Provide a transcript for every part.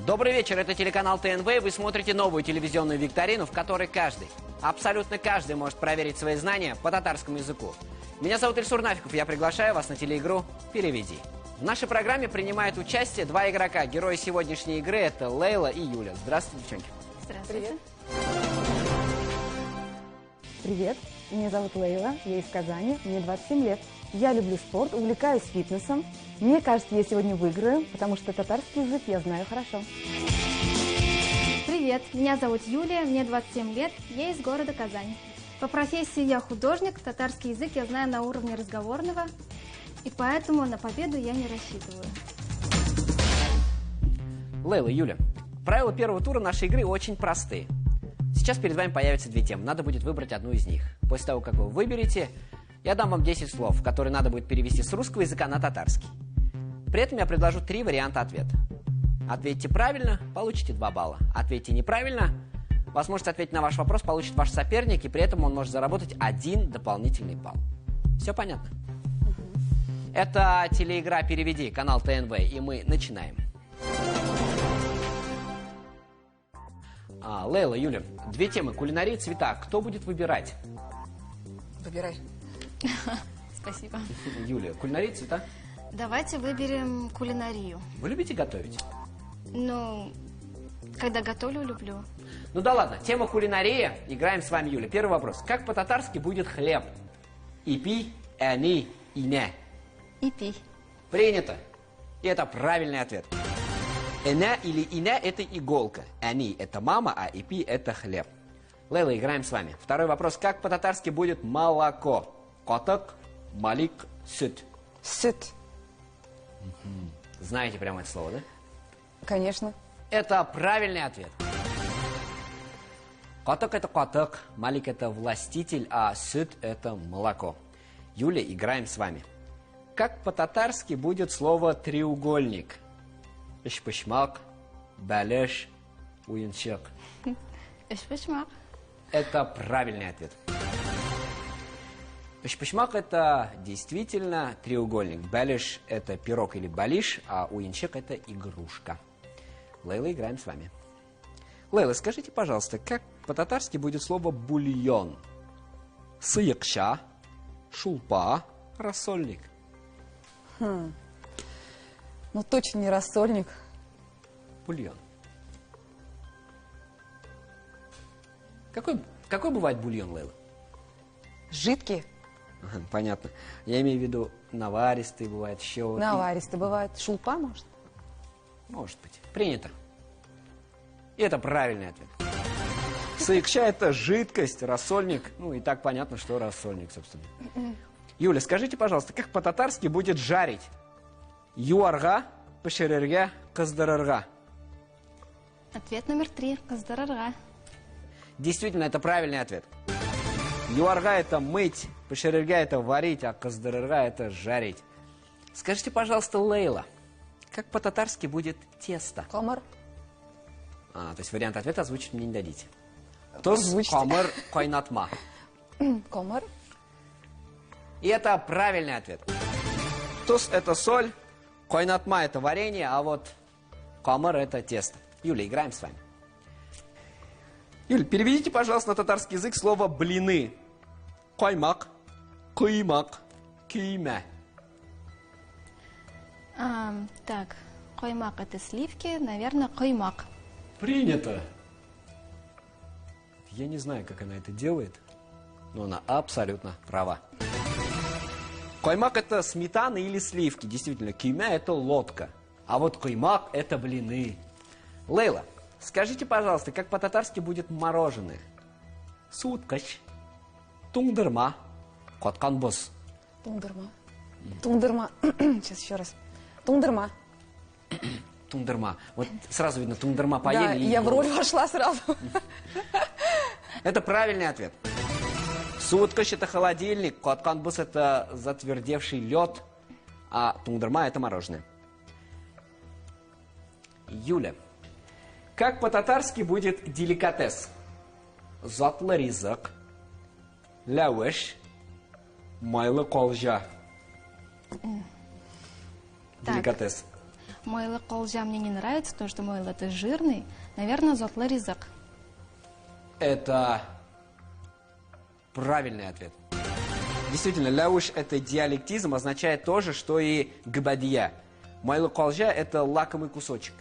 Добрый вечер, это телеканал ТНВ, и вы смотрите новую телевизионную викторину, в которой каждый, абсолютно каждый может проверить свои знания по татарскому языку. Меня зовут Ильсур Нафиков, я приглашаю вас на телеигру «Переведи». В нашей программе принимают участие два игрока. Герои сегодняшней игры – это Лейла и Юля. Здравствуйте, девчонки. Здравствуйте. Привет, меня зовут Лейла, я из Казани, мне 27 лет. Я люблю спорт, увлекаюсь фитнесом. Мне кажется, я сегодня выиграю, потому что татарский язык я знаю хорошо. Привет, меня зовут Юлия, мне 27 лет, я из города Казань. По профессии я художник, татарский язык я знаю на уровне разговорного, и поэтому на победу я не рассчитываю. Лейла, Юля, правила первого тура нашей игры очень простые. Сейчас перед вами появятся две темы, надо будет выбрать одну из них. После того, как вы выберете, я дам вам 10 слов, которые надо будет перевести с русского языка на татарский. При этом я предложу 3 варианта ответа. Ответьте правильно, получите 2 балла. Ответьте неправильно, возможность ответить на ваш вопрос получит ваш соперник, и при этом он может заработать 1 дополнительный балл. Все понятно? Это телеигра «Переведи», канал ТНВ, и мы начинаем. Лейла, Юля, 2 темы: кулинария и цвета. Кто будет выбирать? Выбирай. Спасибо. Юля, кулинария и цвета. Давайте выберем кулинарию. Вы любите готовить? Ну, когда готовлю, люблю. Ну да ладно, тема кулинария. Играем с вами, Юля. Первый вопрос. Как по-татарски будет хлеб? Ипи, они, ине. Ипи. Принято. И это правильный ответ. Эне или ине – это иголка. Они – это мама, а ипи – это хлеб. Лейла, играем с вами. Второй вопрос. Как по-татарски будет молоко? Коток, малик, süt. Süt. Знаете прямо это слово, да? Конечно. Это правильный ответ. Коток – это коток, малик – это властитель, а süt – это молоко. Юля, играем с вами. Как по-татарски будет слово треугольник? Ишпышмак, балеш, уинчак. Ишпышмак. Это правильный ответ. Ишпышмак – это действительно треугольник. Балеш – это пирог или балиш, а уинчак – это игрушка. Лейла, играем с вами. Лейла, скажите, пожалуйста, как по-татарски будет слово бульон? Сыекша, шулпа, рассольник. Ну, точно не рассольник. Бульон. Какой бывает бульон, Лейла? Жидкий. Понятно. Я имею в виду наваристый, бывает еще... Наваристый бывает. Шулпа, может? Может быть. Принято. И это правильный ответ. Сыекша – это жидкость, рассольник. Ну, и так понятно, что рассольник, собственно. Юля, скажите, пожалуйста, как по-татарски будет жарить? Юарга, пешерерге, каздарарга. Ответ номер 3. Каздарарга. Действительно, это правильный ответ. Юарга – это мыть, пешерерге – это варить, а каздарарга – это жарить. Скажите, пожалуйста, Лейла, как по-татарски будет тесто? Комар. То есть вариант ответа озвучить мне не дадите. Тос, Озвучьте. комар, койнатма. Комар. И это правильный ответ. Тос – это соль, койнатма – это варенье, а вот комар – это тесто. Юля, играем с вами. Юля, переведите, пожалуйста, на татарский язык слово «блины». Коймак, куймак, кийме. Так, коймак это сливки, наверное, коймак. Принято. Я не знаю, как она это делает, но она абсолютно права. Коймак – это сметана или сливки. Действительно, кийме – это лодка. А вот коймак – это блины. Лейла, скажите, пожалуйста, как по-татарски будет мороженое? Суткач, тунгдырма, котканбос. Тундырма. Тундырма. Сейчас еще раз. Тундырма. Тундырма. Вот сразу видно, тундырма поели. Да, я в роль вошла сразу. Это правильный ответ. Суткач – это холодильник, котканбос – это затвердевший лед, а тундырма – это мороженое. Юля, как по-татарски будет деликатес? Затлы ризык, ләуеш, майлы колжа. Так. Деликатес. Мойлы колжа мне не нравится, потому что мойлы это жирный. Наверное, зотлы ризык. Это правильный ответ. Действительно, ляуш – это диалектизм, означает то же, что и гбадия. Майлы колжа – это лакомый кусочек.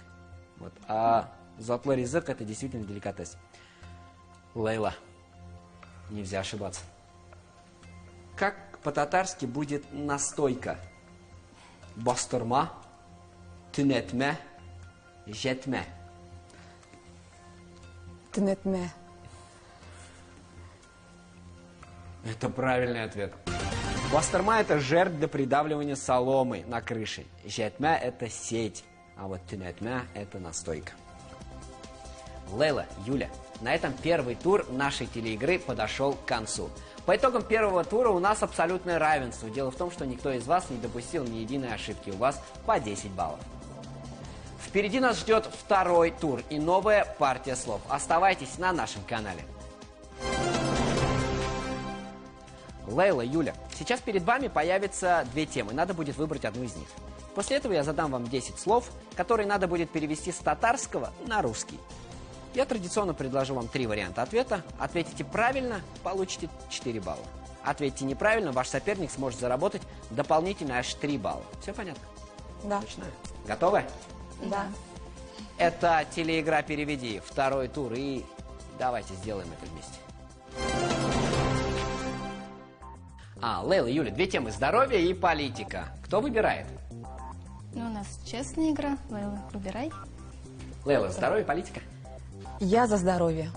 Вот. А зотлы ризык – это действительно деликатес. Лейла, нельзя ошибаться. Как по-татарски будет настойка? Бастырма, тунетме, жетме. Тнетме. Это правильный ответ. Бастырма – это жертв для придавливания соломы на крыше. Жетме – это сеть, а вот тунетме – это настойка. Лейла, Юля, на этом первый тур нашей телеигры подошел к концу. По итогам первого тура у нас абсолютное равенство. Дело в том, что никто из вас не допустил ни единой ошибки. У вас по 10 баллов. Впереди нас ждет второй тур и новая партия слов. Оставайтесь на нашем канале. Лейла, Юля, сейчас перед вами появятся две темы. Надо будет выбрать одну из них. После этого я задам вам 10 слов, которые надо будет перевести с татарского на русский. Я традиционно предложу вам 3 варианта ответа. Ответите правильно, получите 4 балла. Ответите неправильно, ваш соперник сможет заработать дополнительно аж 3 балла. Все понятно? Да. Начинаем. Готовы? Да. Это телеигра «Переведи», второй тур, и давайте сделаем это вместе. Лейла, Юля, 2 темы – здоровье и политика. Кто выбирает? Ну, у нас честная игра. Лейла, выбирай. Лейла, здоровье и политика? Я за здоровье.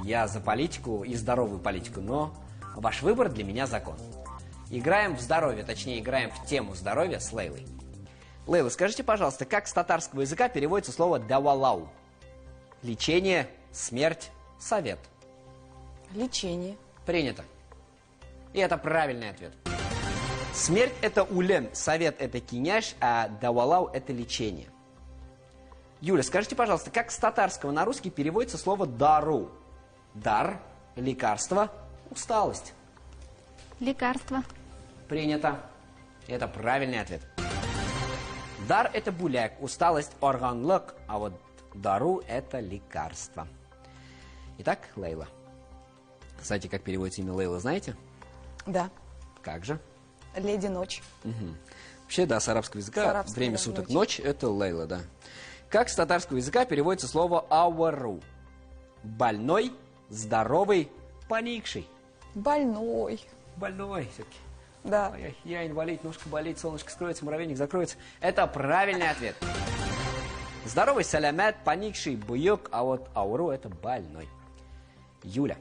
Я за политику и здоровую политику, но ваш выбор для меня закон. Играем в здоровье, точнее, играем в тему здоровья с Лейлой. Лейла, скажите, пожалуйста, как с татарского языка переводится слово «давалау»? Лечение, смерть, совет. Лечение. Принято. И это правильный ответ. Смерть – это улем, совет – это киняш, а давалау – это лечение. Юля, скажите, пожалуйста, как с татарского на русский переводится слово «дару»? Дар, лекарство, усталость. Лекарство. Принято. Это правильный ответ. Дар – это буляк, усталость – органлык, а вот дару – это лекарство. Итак, Лейла. Кстати, как переводится имя Лейла, знаете? Да. Как же? Леди ночь. Вообще, да, с арабского языка С арабского, время да, суток ночь. ночь – это Лейла, да. Как с татарского языка переводится слово «ауару»? Больной, здоровый, поникший. Больной. Больной все-таки. Да. Ой, я инвалид, ножка болит, солнышко скроется, муравейник закроется. Это правильный ответ. Здоровый салямат, поникший, буйок, а вот ауру – это больной. Юля,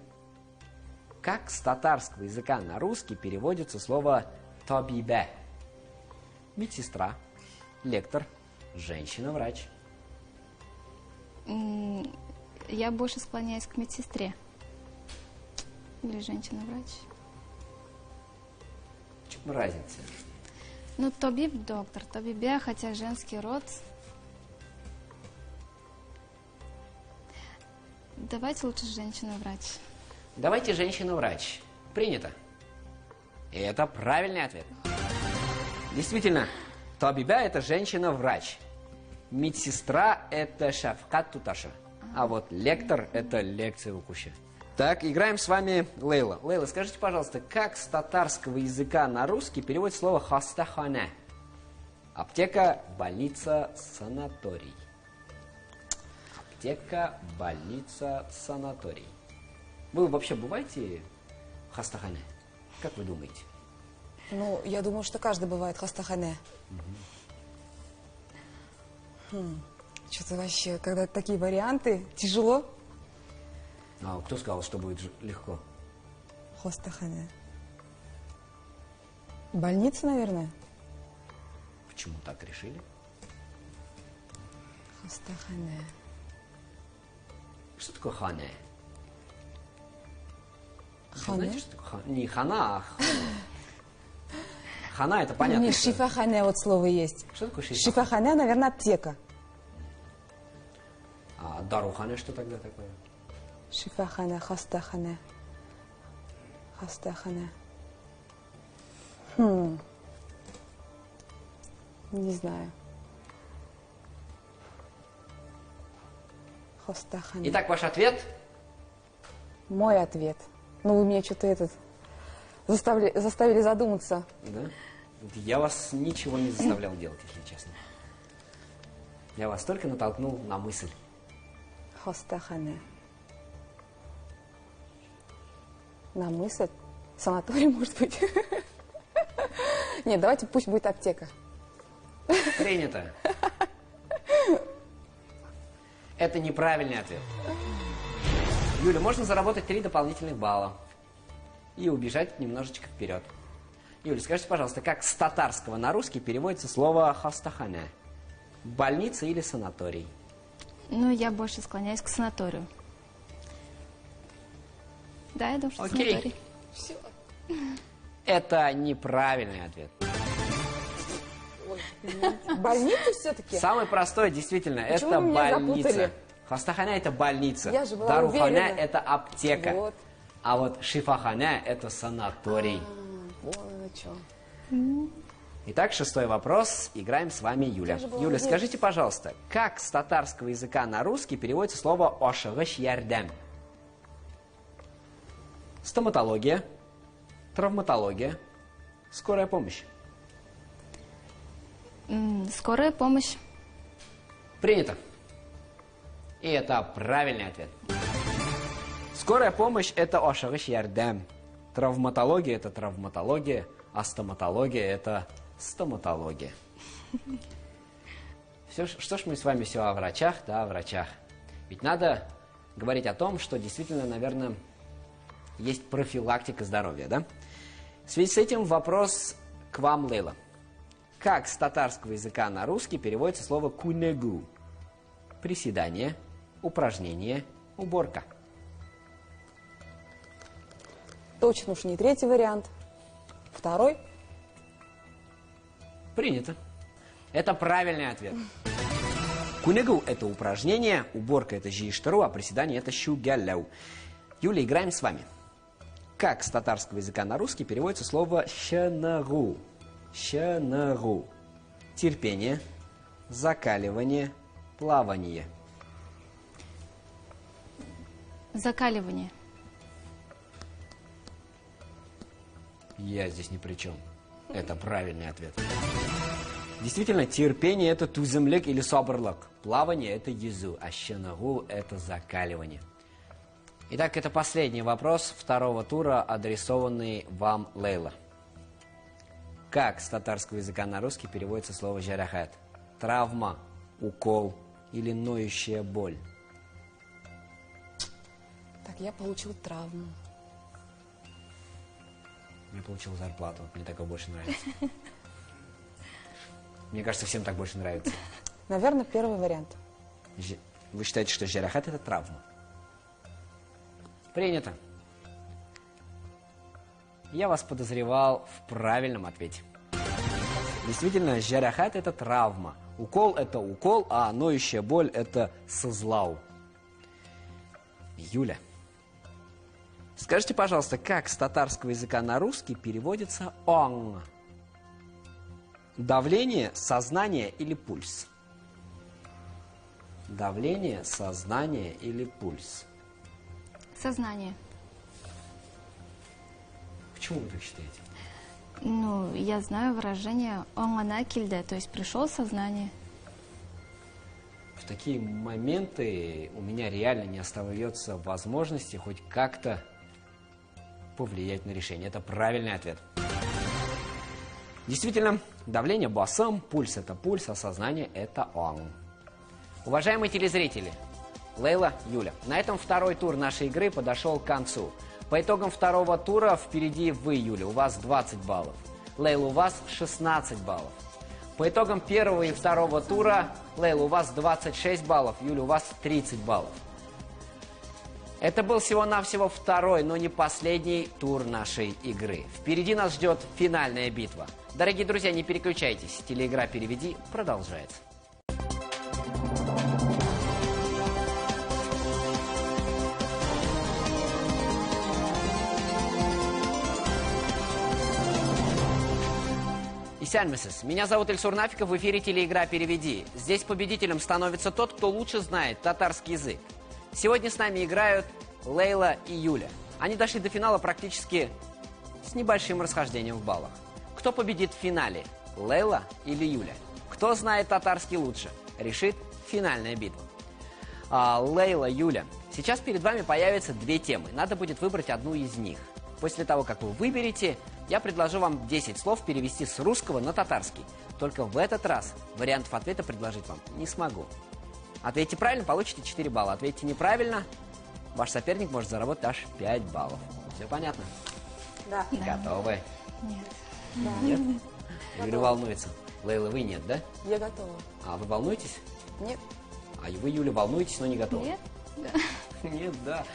как с татарского языка на русский переводится слово «табибе»? Медсестра, лектор, женщина-врач. Я больше склоняюсь к медсестре. Или женщина-врач. В чем разница? Ну, тобиб доктор, тобибе, хотя женский род. Давайте лучше женщина-врач. Давайте женщина-врач. Принято. И это правильный ответ. Действительно, табиба – это женщина-врач. Медсестра – это шафкат туташа. А вот лектор – это лекция укуща. Так, играем с вами Лейла. Лейла, скажите, пожалуйста, как с татарского языка на русский переводится слово «хастахане»? Аптека, больница, санаторий. Аптека, больница, санаторий. Вы вообще бываете в хастахане? Как вы думаете? Ну, я думаю, что каждый бывает хастахане. Что-то вообще, когда такие варианты, тяжело. А кто сказал, что будет легко? Хастахане. Больница, наверное? Почему так решили? Хастахане. Что такое хане? Хане? Знаете, что такое хана? Не хана, а хана. Хана это понятно. У меня что- шифахане вот слово есть. Что такое шифа? Шифахане, наверное, аптека. А дарухане что тогда такое? Шифахане, хастахане. Хастахане. Не знаю. Хостахане. Итак, ваш ответ? Мой ответ. Ну, вы меня что-то заставили задуматься. Да? Я вас ничего не заставлял делать, если честно. Я вас только натолкнул на мысль. Хостахане. На мысль? Санаторий, может быть? Нет, давайте пусть будет аптека. Принято. Это неправильный ответ. Юля, можно заработать 3 дополнительных балла и убежать немножечко вперед. Юля, скажите, пожалуйста, как с татарского на русский переводится слово «хастахане»? Больница или санаторий? Ну, я больше склоняюсь к санаторию. Да, я думаю, что Окей. санаторий. Это неправильный ответ. Больницу все-таки? Самый простой, действительно, Почему это вы меня больница. запутали? Хастахана это больница. Я же была Дарухана уверена. это аптека. Вот. А вот шифахана это санаторий. Вон оно что. Итак, 6-й вопрос. Играем с вами Юля. же была Юля, уверена. скажите, пожалуйста, как с татарского языка на русский переводится слово «ошагыш ярдем»? Стоматология, травматология, скорая помощь. Скорая помощь. Принято. И это правильный ответ. Скорая помощь – это ошагыш ярдем. Травматология – это травматология, а стоматология – это стоматология. Что ж мы с вами все о врачах, да, о врачах. Ведь надо говорить о том, что действительно, наверное, есть профилактика здоровья, да? В связи с этим вопрос к вам, Лейла. Как с татарского языка на русский переводится слово «кунегу»? Приседание, упражнение, уборка. Точно уж не 3-й вариант. 2-й. Принято. Это правильный ответ. Кунегу – это упражнение, уборка – это жиштару, а приседание – это щугяляу. Юля, играем с вами. Как с татарского языка на русский переводится слово «щанагу»? Щанагу. Терпение, закаливание, плавание. Закаливание. Я здесь ни при чем. Это правильный ответ. Действительно, терпение – это туземлек или собрлок. Плавание – это езу, а щанагу – это закаливание. Итак, это последний вопрос 2-го тура, адресованный вам, Лейла. Как с татарского языка на русский переводится слово «жарахат»? Травма, укол или ноющая боль? Так, я получил травму. Я получил зарплату, мне такое больше нравится. Мне кажется, всем так больше нравится. Наверное, 1-й вариант. Вы считаете, что жарахат – это травма? Принято. Я вас подозревал в правильном ответе. Действительно, жарахат – это травма. Укол – это укол, а ноющая боль – это сызлау. Юля, скажите, пожалуйста, как с татарского языка на русский переводится «он»? Давление, сознание или пульс? Давление, сознание или пульс? Сознание. Почему вы так считаете? Ну, я знаю выражение «оңана килде», то есть пришел сознание. В такие моменты у меня реально не остается возможности хоть как-то повлиять на решение. Это правильный ответ. Действительно, давление басом, пульс – это пульс, а сознание – это он. Уважаемые телезрители, Лейла, Юля, на этом 2-й тур нашей игры подошел к концу. По итогам 2-го тура впереди вы, Юля, у вас 20 баллов. Лейла, у вас 16 баллов. По итогам 1-го и 2-го тура, Лейла, у вас 26 баллов, Юля, у вас 30 баллов. Это был всего-навсего 2-й, но не последний тур нашей игры. Впереди нас ждет финальная битва. Дорогие друзья, не переключайтесь. Телеигра «Переведи» продолжается. Исянмисис, меня зовут Ильсур Нафиков, в эфире телеигра «Переведи». Здесь победителем становится тот, кто лучше знает татарский язык. Сегодня с нами играют Лейла и Юля. Они дошли до финала практически с небольшим расхождением в баллах. Кто победит в финале, Лейла или Юля? Кто знает татарский лучше, решит финальная битва. Лейла, Юля, сейчас перед вами появятся две темы. Надо будет выбрать одну из них. После того, как вы выберете, я предложу вам 10 слов перевести с русского на татарский. Только в этот раз вариантов ответа предложить вам не смогу. Ответите правильно, получите 4 балла. Ответите неправильно, ваш соперник может заработать аж 5 баллов. Все понятно? Да. Готовы? Нет. Да. Нет? Юля волнуется. Лейла, вы нет, да? Я готова. А вы волнуетесь? Нет. А вы, Юля, волнуетесь, но не готовы? Нет? Нет, да.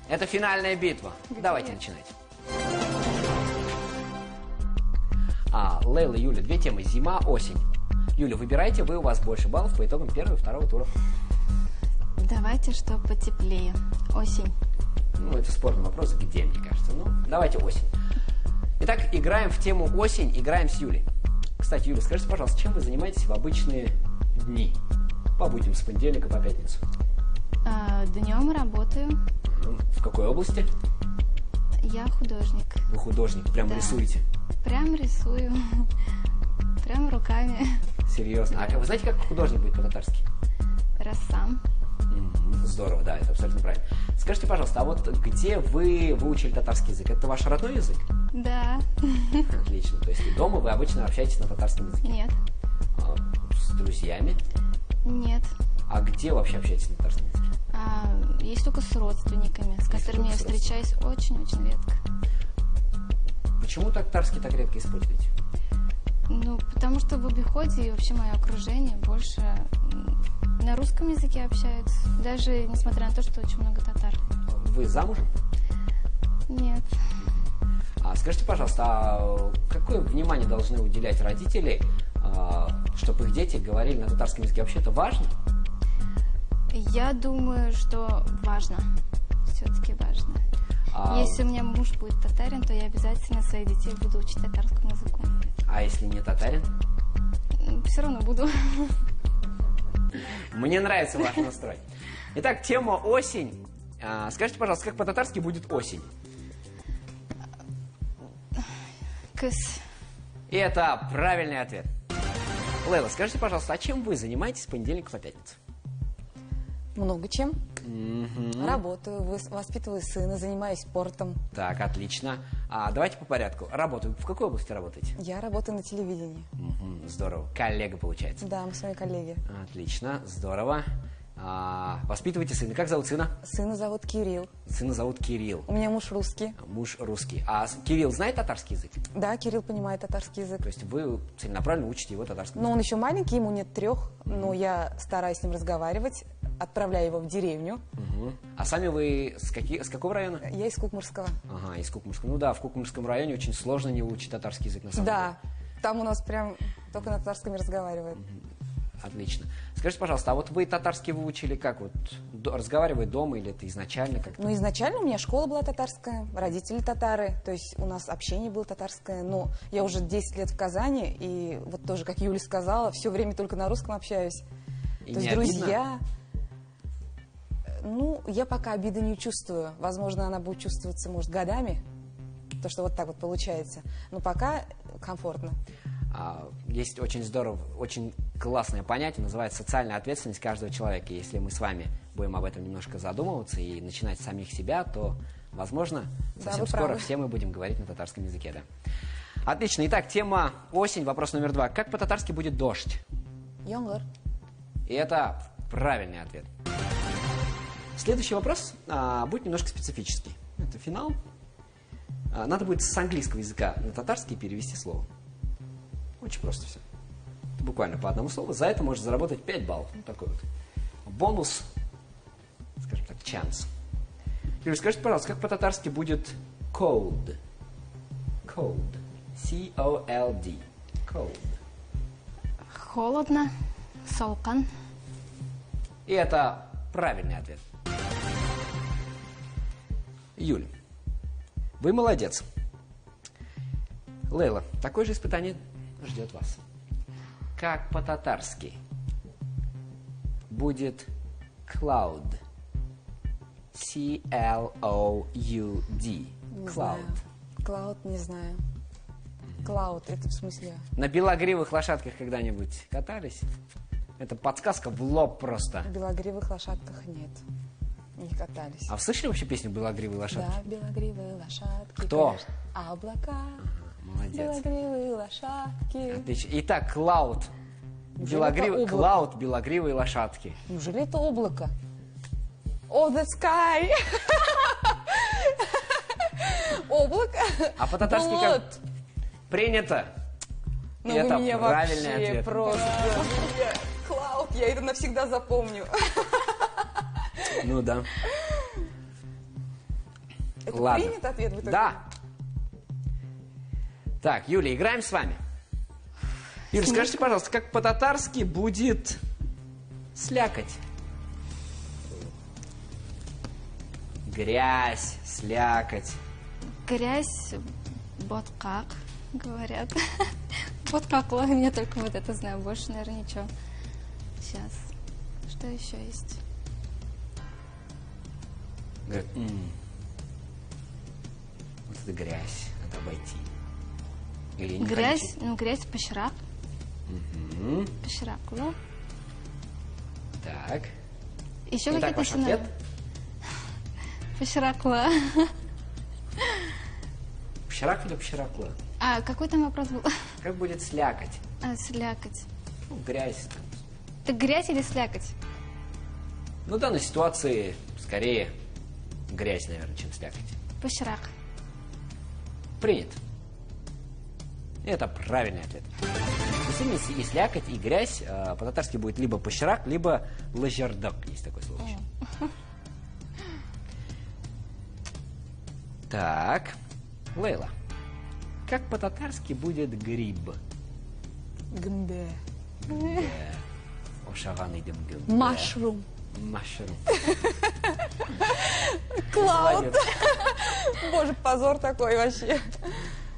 Это финальная битва. Давайте начинать. Лейла, Юля, две темы. Зима, осень. Юля, выбирайте, у вас больше баллов по итогам первого и второго тура. Давайте, чтобы потеплее. Осень. Ну, это спорный вопрос, где, мне кажется. Ну, давайте осень. Итак, играем в тему осень, играем с Юлей. Кстати, Юля, скажите, пожалуйста, чем вы занимаетесь в обычные дни? По будням, с понедельника по пятницу. Днем работаю. В какой области? Я художник. Вы художник, прям Да. рисуете? Прям рисую. Прям руками. Серьезно. А вы знаете, как художник будет по-татарски? Рассам. Здорово, да, это абсолютно правильно. Скажите, пожалуйста, а вот где вы выучили татарский язык? Это ваш родной язык? Да. Отлично. То есть дома вы обычно общаетесь на татарском языке? Нет. С друзьями? Нет. А где вообще общаетесь на татарском языке? Есть только с родственниками, с которыми я только с встречаюсь очень-очень редко. Почему татарский так редко используете? Ну, потому что в обиходе и вообще мое окружение больше на русском языке общаются. Даже несмотря на то, что очень много татар. Вы замужем? Нет. Скажите, пожалуйста, а какое внимание должны уделять родители, чтобы их дети говорили на татарском языке? Вообще это важно? Я думаю, что важно. Все-таки важно. Если у меня муж будет татарин, то я обязательно своих детей буду учить татарскому языку. А если не татарин? Все равно буду. Мне нравится ваш настрой. Итак, тема осень. Скажите, пожалуйста, как по-татарски будет осень? Кыс. И это правильный ответ. Лейла, скажите, пожалуйста, а чем вы занимаетесь с понедельника по пятницу? Много чем. Работаю, воспитываю сына, занимаюсь спортом. Так, отлично. Давайте по порядку. Работаю. В какой области работаете? Я работаю на телевидении. Здорово. Коллега, получается. Да, мы с вами коллеги. Отлично, здорово. Воспитываете сына. Как зовут сына? Сына зовут Кирилл. Сына зовут Кирилл. У меня муж русский. Муж русский. А Кирилл знает татарский язык? Да, Кирилл понимает татарский язык. То есть вы целенаправленно учите его татарскому Но языку? он еще маленький, ему нет 3, но я стараюсь с ним разговаривать, отправляю его в деревню. А сами вы с какого района? Я из Кукмурского. Ага, из Кукмурского. Ну да, в Кукмурском районе очень сложно не выучить татарский язык на самом деле. Да, там у нас прям только на татарском и разговаривают. Отлично. Скажите, пожалуйста, а вот вы татарский выучили как? Вот разговаривать дома или это изначально как-то? Ну, изначально у меня школа была татарская, родители татары, то есть у нас общение было татарское, но я уже 10 лет в Казани, и вот тоже, как Юля сказала, все время только на русском общаюсь. И То не есть обидно? друзья... Ну, я пока обиды не чувствую. Возможно, она будет чувствоваться, может, годами, то, что вот так вот получается. Но пока комфортно. Есть очень здорово, очень классное понятие, называется социальная ответственность каждого человека. Если мы с вами будем об этом немножко задумываться и начинать с самих себя, то, возможно, совсем вы скоро правы. все мы будем говорить на татарском языке. Да. Отлично. Итак, тема осень, вопрос номер 2. Как по-татарски будет дождь? Йонгар. И это правильный ответ. Следующий вопрос будет немножко специфический. Это финал. Надо будет с английского языка на татарский перевести слово. Очень просто все. Буквально по одному слову. За это можно заработать 5 баллов. Ну, такой вот бонус, скажем так, chance. Юля, скажите, пожалуйста, как по-татарски будет cold? Cold. C-O-L-D. Cold. Холодно. Салкан. И это правильный ответ. Юль, вы молодец. Лейла, такое же испытание ждет вас. Как по-татарски будет Cloud. C-L-O-U-D. Cloud. Cloud, не знаю. Cloud, это в смысле? На белогривых лошадках когда-нибудь катались? Это подсказка в лоб просто. В белогривых лошадках нет. Не катались. А вы слышали вообще песню «Белогривые лошадки»? Да, белогривые лошадки. Кто? Конечно. Облака. Молодец. Белогривые лошадки. Отлично. Итак, Cloud. Неужели это облако? Cloud, белогривые лошадки. Неужели это облако? Oh, the sky! Облако? А по-татарски как? Булат. Принято. Ну Это вы меня правильный вообще ответ. просто... Клауд, я это навсегда запомню. Ну да. Это Ладно. принят ответ в итоге? Да. Так, Юля, играем с вами. Юля, скажите, пожалуйста, как по-татарски будет слякоть? Грязь, слякоть. Грязь, боткак, говорят. Боткак, ладно, я только вот это знаю, больше, наверное, ничего. Сейчас, что еще есть? Говорят, вот это грязь, надо обойти. Или не Грязь, ходите. ну, грязь, поширак. Мгм. Поширак, ну. Так. Еще Итак, какие-то ваш синонимы. ответ? Поширакла. Пширак или пширакла? А, какой там вопрос был? Как будет слякоть? А, слякоть. Ну, грязь. Там. Так грязь или слякоть? Ну, в данной ситуации скорее грязь, наверное, чем слякоть. Поширак. Принято. Это правильный ответ. Действительно, и слякоть, и грязь по-татарски будет либо поширак, либо лажардак. Есть такое слово еще. Так. Лейла. Как по-татарски будет гриб? Гмбе. Ошаган идем гриб. Машрум. Машрум. Клауд. Молодец. Боже, позор такой вообще.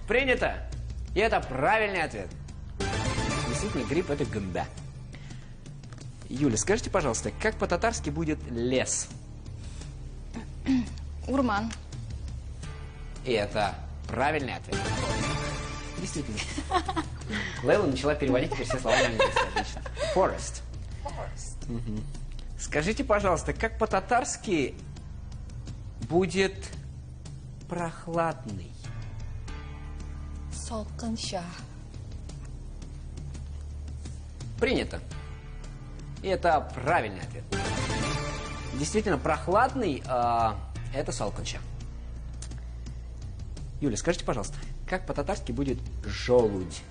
Принято. И это правильный ответ. Действительно, гриб это гмбе. Юля, скажите, пожалуйста, как по-татарски будет лес? Урман. И это правильный ответ. Действительно. Лейла начала переводить теперь все слова на английский. Отлично. Forest. Мгм. Скажите, пожалуйста, как по-татарски будет прохладный? Солканща. Принято. И это правильный ответ. Действительно, прохладный это салканча. Юля, скажите, пожалуйста, как по-татарски будет желудь?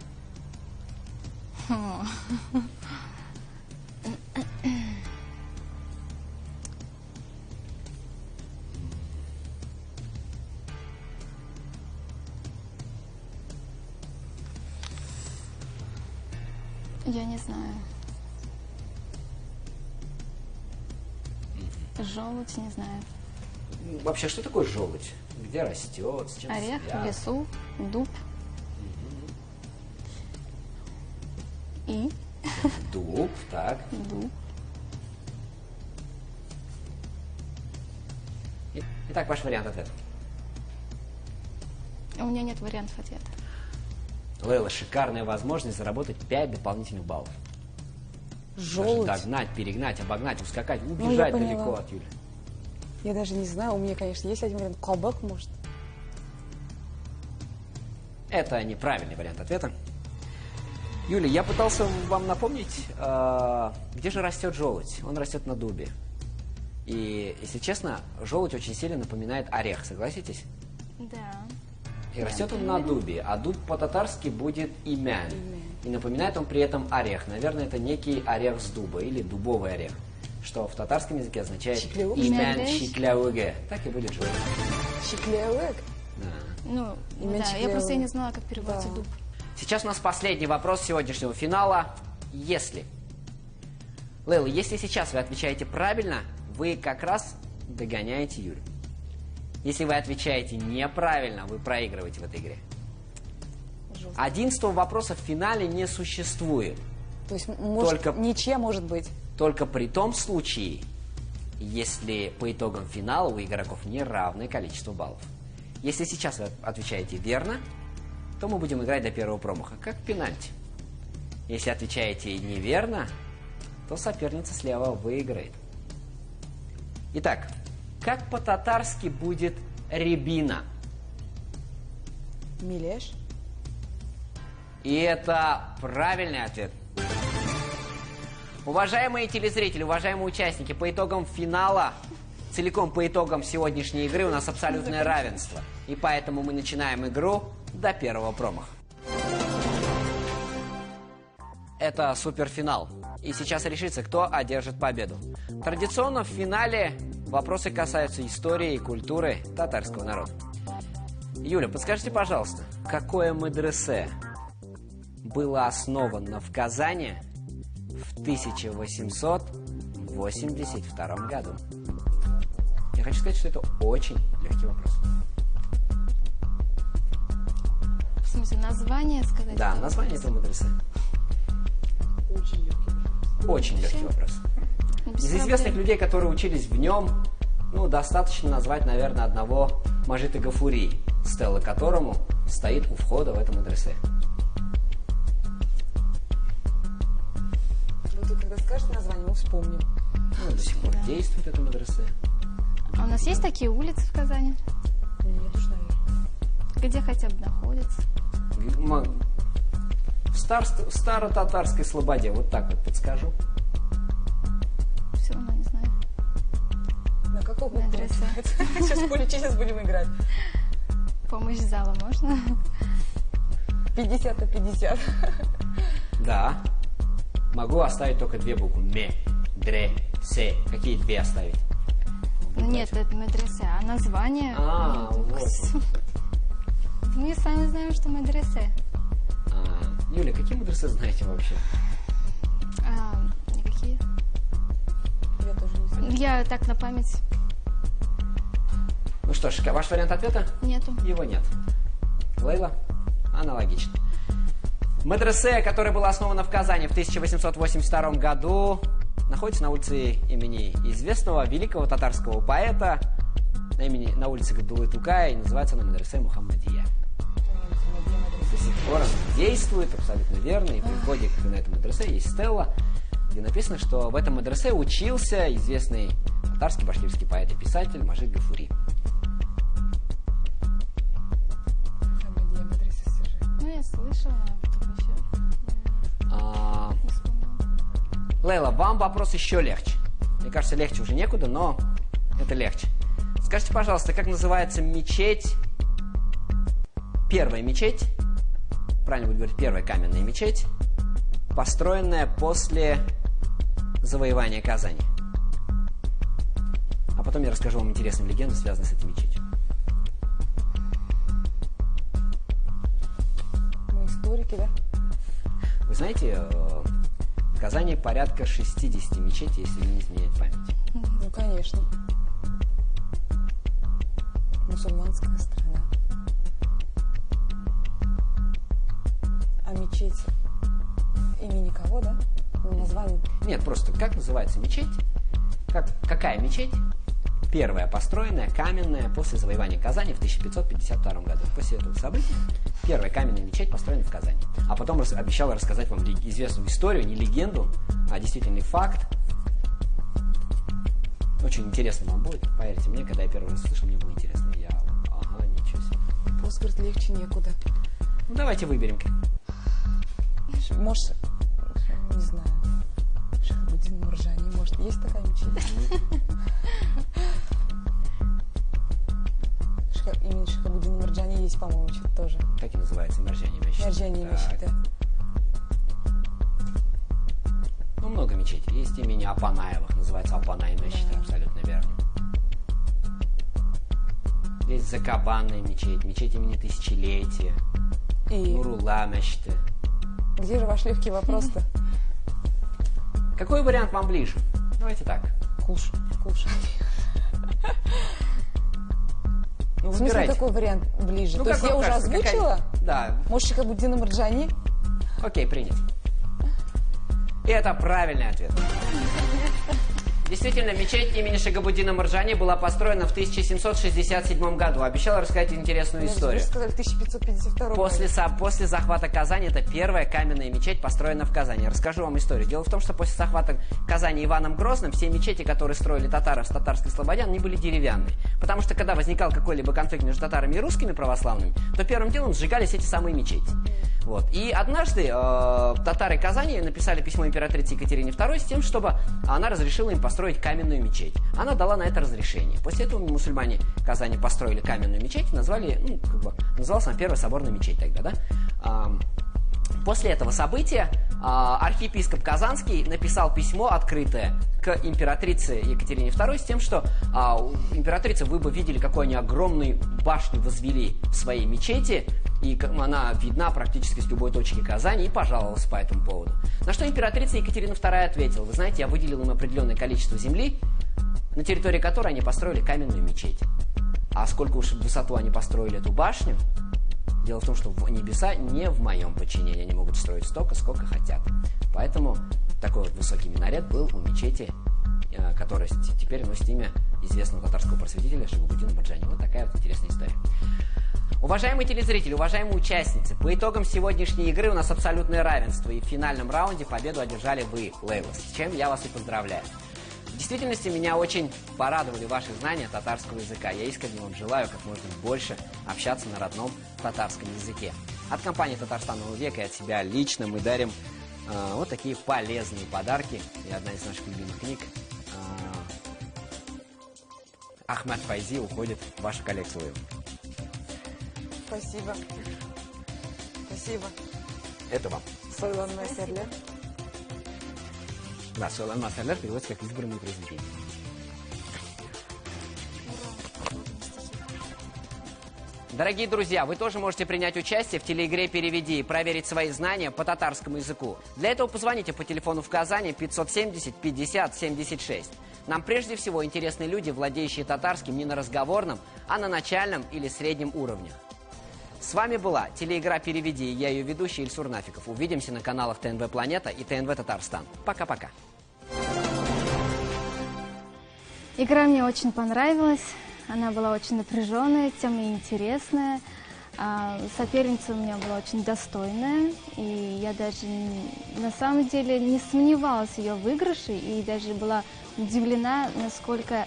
Я не знаю. Желудь, не знаю. Вообще, что такое желудь? Где растет? С чем Орех, в связан? лесу, дуб. И Дуб, так. дуб. Итак, ваш вариант ответа. У меня нет вариантов ответа. Лейла, шикарная возможность заработать 5 дополнительных баллов. Желудь. Даже догнать, перегнать, обогнать, ускакать, я убежать поняла. далеко от Юли. Я даже не знаю, у меня, конечно, есть один вариант. Кабак, может. Это неправильный вариант ответа. Юля, я пытался вам напомнить, где же растет желудь. Он растет на дубе. И, если честно, желудь очень сильно напоминает орех, согласитесь? Да. И растет он на дубе, а дуб по-татарски будет имян. И напоминает он при этом орех. Наверное, это некий орех с дуба или дубовый орех, что в татарском языке означает Чиклеук? имян Чиклеук? чикляуге. Так и будет желудь. Щеклевек. Да. Ну, Имя да, я Чиклеева. просто не знала, как переводится Да. дуб. Сейчас у нас последний вопрос сегодняшнего финала. Если. Лейла, если сейчас вы отвечаете правильно, вы как раз догоняете Юлю. Если вы отвечаете неправильно, вы проигрываете в этой игре. 11-го вопроса в финале не существует. То есть, может, Только- ничья может быть. Только при том случае, если по итогам финала у игроков неравное количество баллов. Если сейчас вы отвечаете верно, то мы будем играть до первого промаха, как в пенальти. Если отвечаете неверно, то соперница слева выиграет. Итак, как по-татарски будет рябина? Милеш. И это правильный ответ. Уважаемые телезрители, уважаемые участники, по итогам финала, целиком по итогам сегодняшней игры у нас абсолютное равенство. И поэтому мы начинаем игру до первого промаха. Это суперфинал. И сейчас решится, кто одержит победу. Традиционно в финале вопросы касаются истории и культуры татарского народа. Юля, подскажите, пожалуйста, какое медресе было основано в Казани в 1882 году? Я хочу сказать, что это очень легкий вопрос. В смысле, название сказать? Да, название этого медресе. Очень легкий вопрос. Без Из известных проблем. людей, которые учились в нем, ну, достаточно назвать, наверное, одного Мажита Гафури, стелла которому стоит у входа в это медресе. Вот вы когда скажете название, мы вспомним. Ну, до сих пор действует это медресе. А у нас есть такие улицы в Казани? Нет уж, наверное. Где хотя бы находятся? В старо-татарской слободе, вот так вот подскажу. Все равно не знаю. На каком букву Медресе. начинается? Сейчас в поле сейчас будем играть. Помощь зала можно? 50 на 50. Да. Могу оставить только две буквы. Ме, дре, се. Какие две оставить? Ну нет, это медресе, а название... А, вот. Мы сами знаем, что медресе. Юля, какие медресе знаете вообще? Никакие. Я тоже не знаю. Я так на память. Ну что ж, ваш вариант ответа? Нету. Его нет. Лейла? Аналогично. Медресе, которое было основано в Казани в 1882 году, находится на улице имени известного великого татарского поэта на улице Габдуллы Тукая, и называется она медресе Мухаммадия. До сих пор она действует, абсолютно верно, и при входе на это медресе есть стелла, где написано, что в этом медресе учился известный татарский башкирский поэт и писатель Мажит Гафури. Ну, я слышала, а потом еще не вспомнила. Лейла, вам вопрос еще легче. Мне кажется, легче уже некуда, но это легче. Скажите, пожалуйста, как называется мечеть, первая мечеть, правильно будет говорить, первая каменная мечеть, построенная после завоевания Казани? А потом я расскажу вам интересную легенду, связанную с этой мечетью. Мы историки, да? Вы знаете, в Казани порядка 60 мечетей, если не изменяет память. Ну, конечно. Мусульманская страна. А мечеть имени кого, да? Ну, название. Нет, просто как называется мечеть? Какая мечеть? Первая построенная, каменная, после завоевания Казани в 1552 году. После этого события первая каменная мечеть построена в Казани. А потом обещал рассказать вам известную историю, не легенду, а действительный факт. Очень интересно вам будет, поверьте мне, когда я первый раз услышал, мне было интересно. Ага, ничего себе. Просто, говорит, легче некуда. Ну, давайте выберем. Может, не знаю, Шахабуддин Муржани, может, есть такая мечеть? Именно Шахабуддин Муржани есть, по-моему, что-то тоже. Как и называется? Марджани мечеть. Марджани мечеть, да. Ну, много мечетей. Есть имени Апанаевых, называется Апанай мечеть, Да. абсолютно верно. Есть Закабанная мечеть, мечеть имени Тысячелетия, И Нурулла мечети. где же ваш легкий вопрос-то? Какой вариант вам ближе? Давайте так. Кушать. Ну, В смысле, выбирайте. какой вариант ближе? Ну, То есть как я вам уже кажется, озвучила? Да. Может, Шахабуддин Муржани? Окей, принять. И это правильный ответ. Действительно, мечеть имени Шагабуддина Марджани была построена в 1767 году. Обещала рассказать интересную историю. Вы сказали, 1552 После захвата Казани это первая каменная мечеть, построена в Казани. Расскажу вам историю. Дело в том, что после захвата Казани Иваном Грозным все мечети, которые строили татары с татарской слободян, они были деревянные. Потому что когда возникал какой-либо конфликт между татарами и русскими православными, то первым делом сжигались эти самые мечети. Вот. И однажды татары Казани написали письмо императрице Екатерине II с тем, чтобы она разрешила им построить каменную мечеть. Она дала на это разрешение. После этого мусульмане Казани построили каменную мечеть, назвали, называлась она Первая соборная мечеть тогда, да? После этого события архиепископ Казанский написал письмо открытое к императрице Екатерине II с тем, что императрица, вы бы видели, какую они огромную башню возвели в своей мечети, и она видна практически с любой точки Казани, и пожаловалась по этому поводу. На что императрица Екатерина II ответила: вы знаете, я выделил им определенное количество земли, на территории которой они построили каменную мечеть. А сколько уж в высоту они построили эту башню, дело в том, что небеса не в моем подчинении, они могут строить столько, сколько хотят. Поэтому такой вот высокий минарет был у мечети, которая теперь носит имя известного татарского просветителя Шагабуддина Марджани. Вот такая вот интересная история. Уважаемые телезрители, уважаемые участницы, по итогам сегодняшней игры у нас абсолютное равенство, и в финальном раунде победу одержали вы, Лейла, с чем я вас и поздравляю. В действительности меня очень порадовали ваши знания татарского языка. Я искренне вам желаю как можно больше общаться на родном татарском языке. От компании «Татарстан Нового века» и от себя лично мы дарим вот такие полезные подарки. И одна из наших любимых книг Ахмад Файзи уходит в вашу коллекцию. Спасибо. Спасибо. Это вам. Сойлан Масерлер. Да, Сойлан Масерлер переводится как избранные произведения. Дорогие друзья, вы тоже можете принять участие в телеигре «Переведи» и проверить свои знания по татарскому языку. Для этого позвоните по телефону в Казани 570 50 76. Нам прежде всего интересны люди, владеющие татарским не на разговорном, а на начальном или среднем уровнях. С вами была телеигра «Переведи» и я ее ведущий Ильсур Нафиков. Увидимся на каналах ТНВ «Планета» и ТНВ «Татарстан». Пока-пока. Игра мне очень понравилась. Она была очень напряженная, тема интересная. Соперница у меня была очень достойная. И я даже на самом деле не сомневалась в ее выигрыше. И даже была удивлена, насколько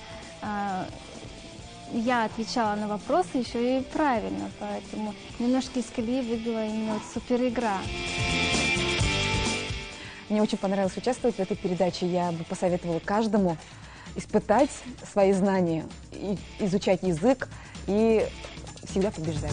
я отвечала на вопросы еще и правильно. Поэтому немножко из колеи выбила именно вот супер игра. Мне очень понравилось участвовать в этой передаче. Я бы посоветовала каждому испытать свои знания, изучать язык и всегда побеждать.